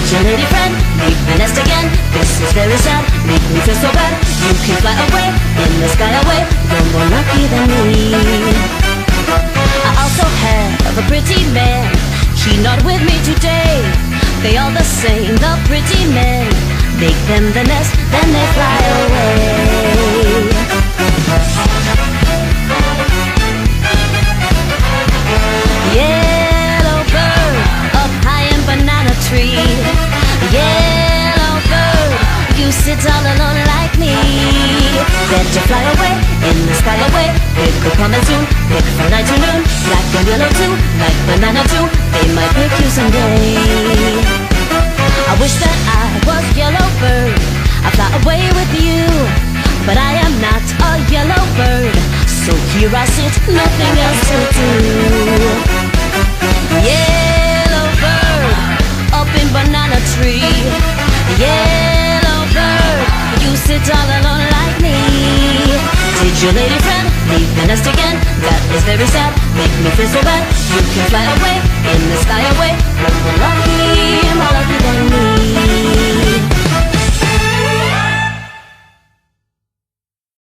Did your lady friend leave the nest again? This is very sad, make me feel so bad. You can fly away, in the sky away, you're more lucky than me. I also have a pretty man, he not with me today. They all the same, the pretty men. Make them the nest, then they fly away. Yellow bird, up high in banana tree. Yellow bird, you sit all alone like me. Let you fly away, in the sky away. It could come in soon, pick from night to noon. Black and yellow too, like banana too. They might pick you someday. I wish that I was yellow bird, I'd fly away with you. But I am not a yellow bird, so here I sit, nothing else to do. Yellow bird, up in banana tree. Yellow bird, you sit all alone like me. Did your lady friend leave the nest again? That is very sad, make me feel so bad. You can fly away, in the sky away. You're more lucky than me.